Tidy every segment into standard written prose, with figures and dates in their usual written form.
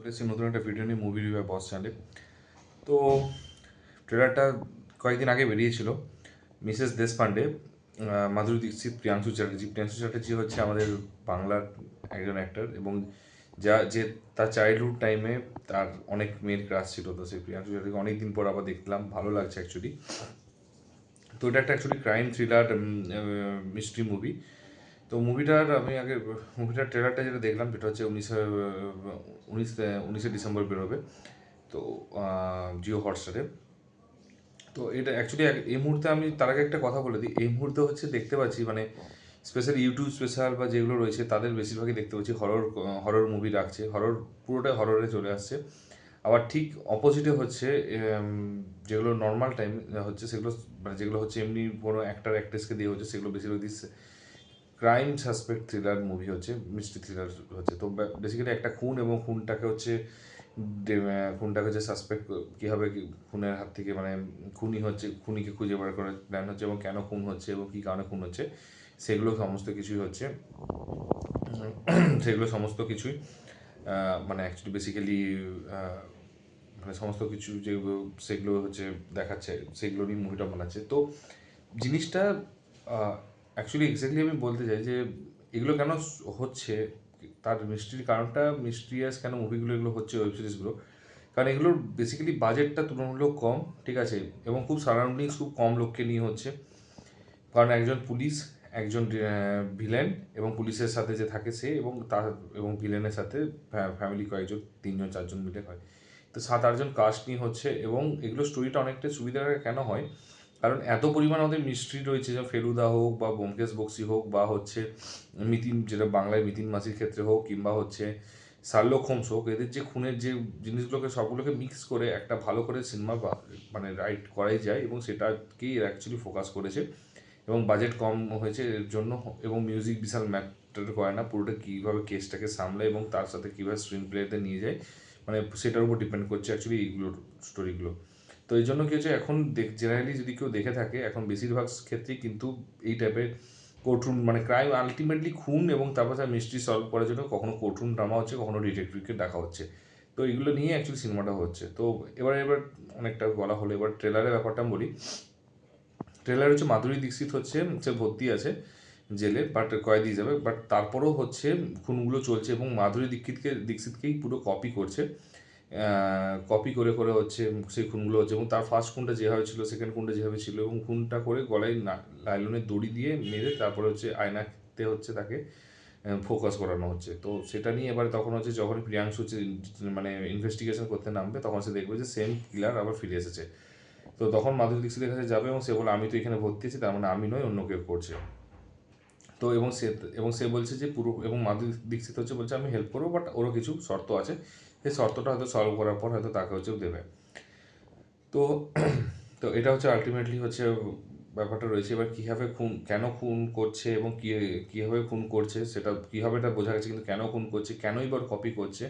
এসেছি নতুন একটা ভিডিও নিয়ে মুভি রিভিউ বস চ্যানেলে। তো ট্রেলারটা কয়েকদিন আগে বেরিয়েছিল। মিসেস দেশপান্ডে, মাধুরী দীক্ষিত, প্রিয়াংশু চ্যাটার্জি হচ্ছে আমাদের বাংলার একজন অ্যাক্টর, এবং যে তার চাইল্ডহুড টাইমে তার অনেক মেয়ের ক্রাশ ছিল। তো সেই প্রিয়াংশু চ্যাটার্জি অনেক দিন পর আবার দেখলাম, ভালো লাগছে অ্যাকচুয়ালি। তো এটা একটা actually crime thriller mystery movie. তো মুভিটার ট্রেলারটা যেটা দেখলাম, যেটা হচ্ছে উনিশে ডিসেম্বর বেরোবে। তো জিও হটস্টারে। তো এটা অ্যাকচুয়ালি এই মুহূর্তে আমি তার আগে একটা কথা বলে দিই, এই মুহূর্তে হচ্ছে দেখতে পাচ্ছি মানে স্পেশাল ইউটিউব স্পেশাল বা যেগুলো রয়েছে তাদের বেশিরভাগই দেখতে পাচ্ছি হরর মুভি রাখছে, পুরোটাই হররে চলে আসছে। আবার ঠিক অপোজিটে হচ্ছে যেগুলো নর্মাল টাইম হচ্ছে সেগুলো, মানে যেগুলো হচ্ছে এমনি কোনো অ্যাক্টার অ্যাক্ট্রেসকে দিয়ে হচ্ছে, সেগুলো বেশিরভাগ দিচ্ছে ক্রাইম সাসপেক্ট থ্রিলার মুভি হচ্ছে, মিস্ট্রি থ্রিলার হচ্ছে। তো বেসিক্যালি একটা খুন, এবং খুনটাকে হচ্ছে সাসপেক্ট কীভাবে খুনের হাত থেকে, মানে খুনিকে খুঁজে বার করার প্ল্যান হচ্ছে, এবং কেন খুন হচ্ছে এবং কী কারণে খুন হচ্ছে সেগুলো সমস্ত কিছুই হচ্ছে। সেগুলো সমস্ত কিছুই মানে অ্যাকচুয়ালি বেসিক্যালি মানে সমস্ত কিছু যেগুলো সেগুলো হচ্ছে দেখাচ্ছে, সেগুলো নিয়ে মুভিটা বানাচ্ছে। তো জিনিসটা অ্যাকচুয়ালি এক্স্যাক্টলি আমি বলতে চাই যে এগুলো কেন হচ্ছে, তার মিস্ট্রির কারণটা, মিস্ট্রিয়াস কেন মুভিগুলো এগুলো হচ্ছে, ওয়েব সিরিজগুলো। কারণ এগুলোর বেসিক্যালি বাজেটটা তুলনামূলক কম, ঠিক আছে, এবং খুব সারাউন্ডিংস খুব কম লোককে নিয়ে হচ্ছে। কারণ একজন পুলিশ, একজন ভিলেন, এবং পুলিশের সাথে যে থাকে সে, এবং ভিলেনের সাথে ফ্যামিলি কয়েকজন, 3-4জন মিলে হয়। তো 7-8জন কাস্ট নিয়ে হচ্ছে, এবং এগুলো স্টোরিটা অনেকটা সুবিধা কেন হয়, কারণ এত পরিমাণ আমাদের মিস্ট্রি রয়েছে, যে ফেলুদা হোক বা ব্যোমকেশ বক্সী হোক, বা হচ্ছে মিতিন, যেটা বাংলায় মিতিন মাসির ক্ষেত্রে হোক, কিংবা হচ্ছে শার্লক হোমস হোক, এদের যে খুনের যে জিনিসগুলোকে সবগুলোকে মিক্স করে একটা ভালো করে সিনেমা মানে রাইট করাই যায়, এবং সেটাকেই অ্যাকচুয়ালি ফোকাস করেছে। এবং বাজেট কম হয়েছে এর জন্য, এবং মিউজিক বিশাল ম্যাটার করে না, পুরোটা কীভাবে কেসটাকে সামলায় এবং তার সাথে কীভাবে স্ক্রিন প্লেতে নিয়ে যায়, মানে সেটার উপর ডিপেন্ড করছে অ্যাকচুয়ালি এইগুলোর স্টোরিগুলো। তো এই জন্য কী হচ্ছে, এখন জেনারেলি যদি কেউ দেখে থাকে, এখন বেশিরভাগ ক্ষেত্রেই কিন্তু এই টাইপের কোর্টরুম, মানে ক্রাইম আলটিমেটলি খুন, এবং তারপর তার মিস্ট্রি সলভ করার জন্য কখনো কোর্টরুম ড্রামা হচ্ছে, কখনো ডিটেকটিভকে ডাকা হচ্ছে। তো এইগুলো নিয়ে অ্যাকচুয়ালি সিনেমাটা হচ্ছে। তো এবার অনেকটা বলা হলো, এবার ট্রেলারের ব্যাপারটা আমি বলি। ট্রেলার হচ্ছে মাধুরী দীক্ষিত হচ্ছে, সে ভর্তি আছে জেলে, বাট কয়েদি হিসাবে, বাট তারপরেও হচ্ছে খুনগুলো চলছে, এবং মাধুরী দীক্ষিতকেই পুরো কপি করছে। কপি করে করে হচ্ছে সেই খুনগুলো হচ্ছে, এবং তার ফার্স্ট খুনটা যেভাবে ছিল, সেকেন্ড খুনটা যেভাবে ছিল, এবং খুনটা করে গলায় লাইলনের দড়ি দিয়ে মেরে তারপরে হচ্ছে আয়নাতে হচ্ছে তাকে ফোকাস করানো হচ্ছে। তো সেটা নিয়ে এবার তখন হচ্ছে যখন প্রিয়াংশু হচ্ছে মানে ইনভেস্টিগেশন করতে নামবে, তখন সে দেখবে যে সেম কিলার আবার ফিরে এসেছে। তো তখন মাধুরী দীক্ষিতের কাছে যাবে, এবং সে বলে আমি তো এখানে ভর্তি আছি, তার মানে আমি নয়, অন্য কেউ করছে। তো এবং সে বলছে যে পুরো, এবং মাধুরী দীক্ষিত হচ্ছে বলছে আমি হেল্প করবো, বাট ওরও কিছু শর্ত আছে, সেই শর্তটা হয়তো সলভ করার পর হয়তো তাকে হচ্ছে দেবে। তো তো এটা হচ্ছে আলটিমেটলি হচ্ছে ব্যাপারটা রয়েছে। এবার কীভাবে খুন, কেন খুন করছে, এবং কীভাবে খুন করছে সেটা কীভাবে এটা বোঝা গেছে, কিন্তু কেন খুন করছে, কেনই বা কপি করছে,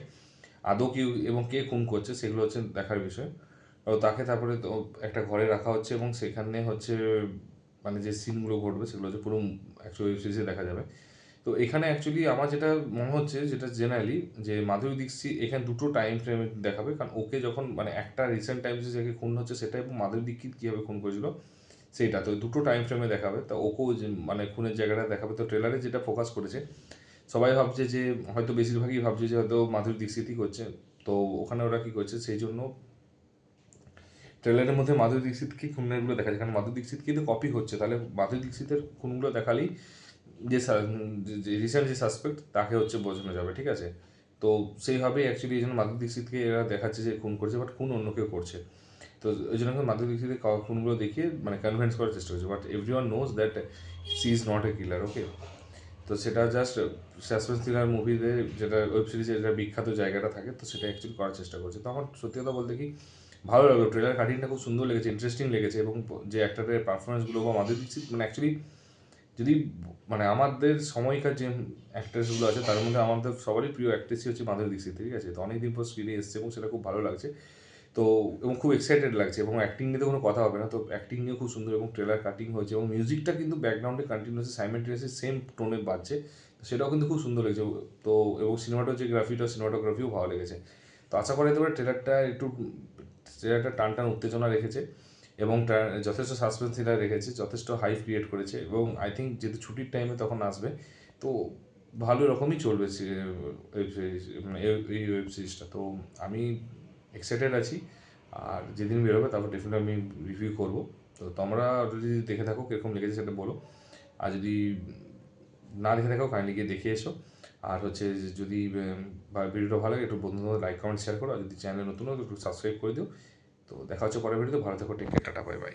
আদৌ কি এবং কে খুন করছে, সেগুলো হচ্ছে দেখার বিষয়। তো তাকে তারপরে তো একটা ঘরে রাখা হচ্ছে, এবং সেখানে হচ্ছে মানে যে সিনগুলো ঘটবে সেগুলো হচ্ছে পুরো অ্যাকচুয়ালি ওয়েব সিরিজে দেখা যাবে। তো এখানে অ্যাকচুয়ালি আমার যেটা মনে হচ্ছে, যেটা জেনারেলি, যে মাধুরী দীক্ষিত এখানে দুটো টাইম ফ্রেমে দেখাবে, কারণ ওকে যখন মানে একটা রিসেন্ট টাইমসে যে খুন হচ্ছে সেটা, এবং মাধুরী দীক্ষিত কীভাবে খুন করেছিল সেইটা, তো দুটো টাইম ফ্রেমে দেখাবে। তো ওকেও যে মানে খুনের জায়গাটা দেখাবে। তো ট্রেলারে যেটা ফোকাস করেছে, সবাই ভাবছে যে, হয়তো বেশিরভাগই ভাবছে যে হয়তো মাধুরী দীক্ষিতই করছে। তো ওখানে ওরা কী করছে, সেই জন্য ট্রেলারের মধ্যে মাধুরী দীক্ষিতকে খুনেরগুলো দেখা যায়, কারণ মাধুরী দীক্ষিত কিন্তু কপি হচ্ছে, তাহলে মাধুরী দীক্ষিতের খুনগুলো দেখালেই যে রিসেন্ট যে সাসপেক্ট তাকে হচ্ছে বোঝানো যাবে, ঠিক আছে। তো সেইভাবেই অ্যাকচুয়ালি এই জন্য মাধুরী দীক্ষিতকে এরা দেখাচ্ছে যে খুন করছে, বাট খুন অন্য কেউ করছে। তো ওই জন্য মাধুরী দীক্ষিতের খুনগুলো দেখিয়ে মানে কনভিন্স করার চেষ্টা করছে, but every knows that she is not a killer, okay. তো সেটা জাস্ট সাসপেন্স থ্রিলার মুভিতে, যেটা ওয়েব সিরিজে যেটা বিখ্যাত জায়গাটা থাকে, তো সেটা অ্যাকচুয়ালি করার চেষ্টা করছে। তো আমার সত্যি কথা বলতে কি ভালো লাগলো, ট্রেলার কাটিংটা খুব সুন্দর লেগেছে, ইন্টারেস্টিং লেগেছে, এবং যে অ্যাক্টরের পারফরমেন্সগুলো বা মাধুরী দীক্ষিত, মানে অ্যাকচুয়ালি যদি মানে আমাদের সময়কার যে অ্যাক্ট্রেসগুলো আছে তার মধ্যে আমাদের সবারই প্রিয় অ্যাক্ট্রেসই হচ্ছে মাধুরী দীক্ষিত, ঠিক আছে। তো অনেকদিন পর স্ক্রিনে এসছে, এবং সেটা খুব ভালো লাগছে। তো এবং খুব এক্সাইটেড লাগছে, এবং অ্যাক্টিং নিয়ে তো কোনো কথা হবে না, তো অ্যাক্টিং নিয়েও খুব সুন্দর, এবং ট্রেলার কাটিং হয়েছে, এবং মিউজিকটা কিন্তু ব্যাকগ্রাউন্ডে কন্টিনিউসলি সাইমেন্টেনিয়াসলি সেম টোনে বাজছে, সেটাও কিন্তু খুব সুন্দর লেগেছে। তো এবং সিনেমাটোগ্রাফিও ভালো লেগেছে। তো আশা করা যেতে পারে ট্রেলারটা টান টান উত্তেজনা রেখেছে এবং যথেষ্ট সাসপেন্স থ্রিলার রেখেছে, যথেষ্ট হাইপ ক্রিয়েট করেছে এবং আই থিঙ্ক যেহেতু ছুটির টাইমে তখন আসবে, তো ভালো রকমই চলবে ওয়েব সিরিজ, মানে এই ওয়েব সিরিজটা। তো আমি এক্সাইটেড আছি, আর যেদিন বেরোবে তারপর ডেফিনেটলি আমি রিভিউ করবো। তো তোমরা যদি দেখে থাকো কীরকম লেগেছে সেটা বলো, আর যদি না দেখে থাকো কাইন্ডলি গিয়ে দেখে এসো। আর হচ্ছে যদি ভিডিওটা ভালো লাগে একটু বন্ধুদের লাইক কমেন্ট শেয়ার করো, আর যদি চ্যানেল নতুন হয় একটু সাবস্ক্রাইব করে দিও। তো দেখা হচ্ছে পরের ভিডিওতে, ভালো থেকো, take care, tata, bye by.